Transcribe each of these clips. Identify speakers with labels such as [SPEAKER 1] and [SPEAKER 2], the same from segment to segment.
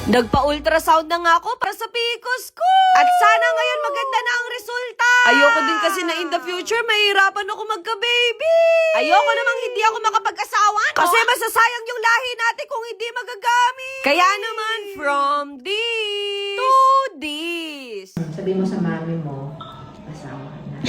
[SPEAKER 1] Nagpa-ultrasound na nga ako para sa PCOS ko. At sana ngayon maganda na ang resulta. Ayoko din kasi na in the future mahirapan ako magka-baby. Ayoko namang hindi ako makapag-asawa, no? Kasi masasayang yung lahi natin kung hindi magagamit. Kaya naman, from this to this.
[SPEAKER 2] Sabi mo sa mami mo, asawa na.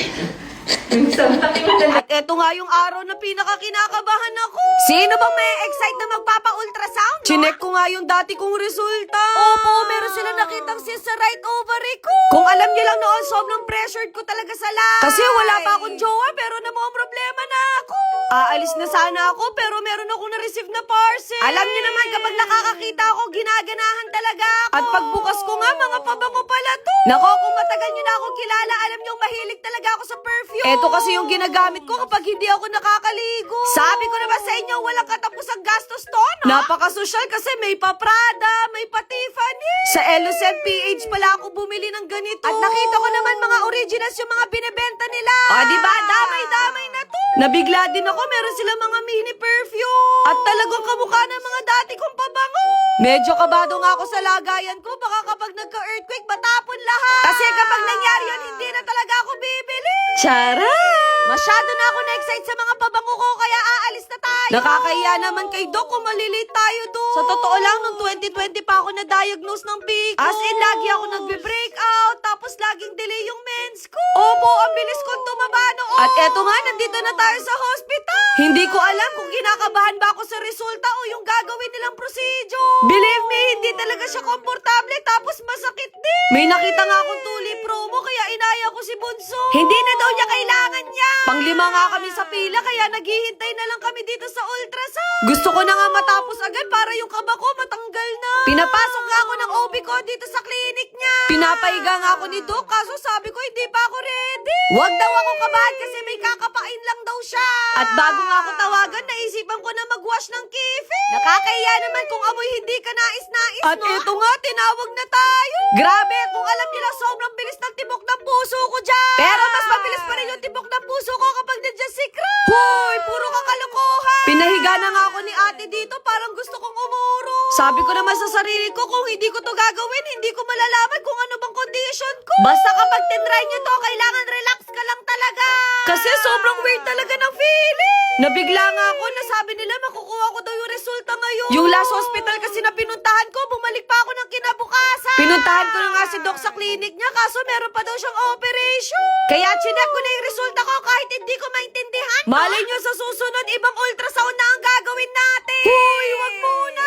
[SPEAKER 1] At eto nga yung araw na pinakakinakabahan ako. Sino bang may excite na magpapa-ultrasound, no? Chinek ko nga yung dati kong resulta. Opo, meron sila nakitang cyst sa right ovary ko. Kung alam niyo lang noon, sobrang pressured ko talaga sa life. Kasi wala pa akong jowa, pero problema na ako. Aalis na sana ako, pero meron akong na-receive na parcel. Alam niyo naman, kapag nakakakita ako, ginaganahan talaga ako. At pagbukas ko nga, mga pabango pala to. Nako, kung matagal niyo na akong kilala, alam niyo mahilig talaga ako sa perfume. Eto kasi yung ginagamit ko kapag hindi ako nakakaligo. Sabi ko naman sa inyo, walang katapusang gastos to, no? Napaka-social kasi may pa Prada, may pa Tiffany. Sa Elucent PH pala ako bumili ng ganito. At nakita ko naman mga originals yung mga binebenta nila. Diba? Damay-damay na to. Nabigla din ako, meron silang mga mini perfume. At talagang kamukha ng mga dati kong pabango. Medyo kabado nga ako sa lagayan ko, baka kapag nagka-earthquake, matapon lahat. Kasi kapag nangyari yun, hindi na talaga ako bibili. Chara! Masyado na ako na-excite sa mga pabango ko, kaya aalis na tayo. Nakakahiya naman kay Doc kung malilate tayo doon. Sa totoo lang, noong 2020 pa ako na-diagnose ng PCOS. As in, lagi ako nagbe-breakout, tapos laging delay yung mens ko. Opo, ang bilis kong tumaba noon. At eto nga, nandito na tayo sa hospital. Hindi ko alam kung kinakabahan ba ako sa resulta o yung gagawin nilang procedure. Believe me, hindi talaga siya komportable, tapos masakit din. May nakita nga akong tuli promo, kaya inaya ko si Bunso. Hindi na daw niya kailangan niya. Panglima nga kami sa pila, kaya naghihintay na lang kami dito sa ultrasound. Gusto ko na nga matapos agad para yung kaba ko matanggal na. Pinapasok nga ako ng OB ko dito sa clinic niya. Pinapahiga nga ako ni Doc, kaso sabi ko hindi pa ako ready. Wag daw ako kabahan kasi may kakapain lang daw siya. At bago nga ako tawagan, naisipan ko na mag-wash ng kifi. Nakakahiya naman kung amoy hindi ka nais-nais, no? At eto nga, tinawag na tayo. Grabe, kung alam nila, sobrang bilis ng tibok ng puso ko dyan. Pero mas mabilis pa rin yung tibok ng puso ko kapag nandiyan si Crush. Hoy, puro kakalokohan. Pinahiga na nga ako ni ate dito, parang gusto kong umuro. Sabi ko naman sa sarili ko, kung hindi ko to gagawin, hindi ko malalaman kung ano bang condition ko. Basta kapag tinry nyo to, kailangan relax ka lang talaga. Kasi sobrang weird talaga ng feeling. Nabigla nga ako, nasabi nila makukuha ko daw yung resulta ngayon. Yung last hospital kasi na pinuntahan ko, bumalik pa ako ng kinabukasan. Pinuntahan ko na nga si Doc sa clinic niya, kaso meron pa daw siyang operation. Kaya chinek ko na yung resulta ko kahit hindi ko maintindihan. Malay nyo sa susunod, ibang ultrasound na ang gagawin natin. Huy, wag muna.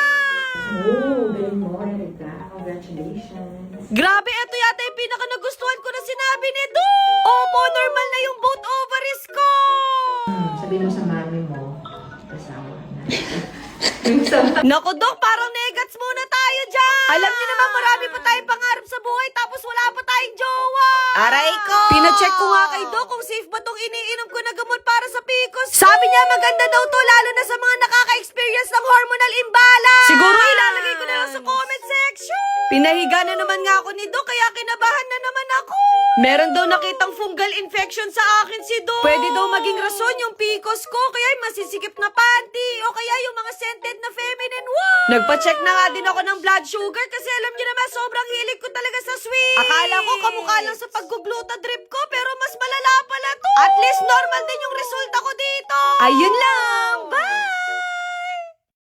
[SPEAKER 2] Oh, galing mo, Erika. Congratulations.
[SPEAKER 1] Grabe, eto yata yung pinaka nagustuhan ko na sinabi ni Doc. Opo, normal na yung both ovaries ko.
[SPEAKER 2] Sabi mo sa mami mo, asawa na.
[SPEAKER 1] Naku, Doc, parang negats muna tayo dyan. Alam niyo naman, marami pa tayong pangarap sa buhay, tapos wala pa tayong jowa. Aray ko! Pinacheck ko nga kay Doc kung safe ba tong iniinom ko na gamot para sa PCOS. Sabi niya maganda daw to, lalo na sa mga nakaka-experience ng hormonal imbalance. Siguro ilalagay ko na lang sa comment section. Pinahiga na naman nga ako ni Doc, kaya kinabahan na naman ako. Meron daw nakitang fungal infection sa akin si Doc. Pwede daw maging rason yung PCOS ko, kaya masisikip na panty, o kaya yung mga scented na feminine one. Nagpa-check na nga din ako ng blood sugar kasi alam niyo naman sobrang hilig ko talaga sa sweet. Akala ko kamukha lang sa pag-gluta drip ko, pero mas malala pala to. At least normal din yung resulta ko dito. Ayun lang. Bye!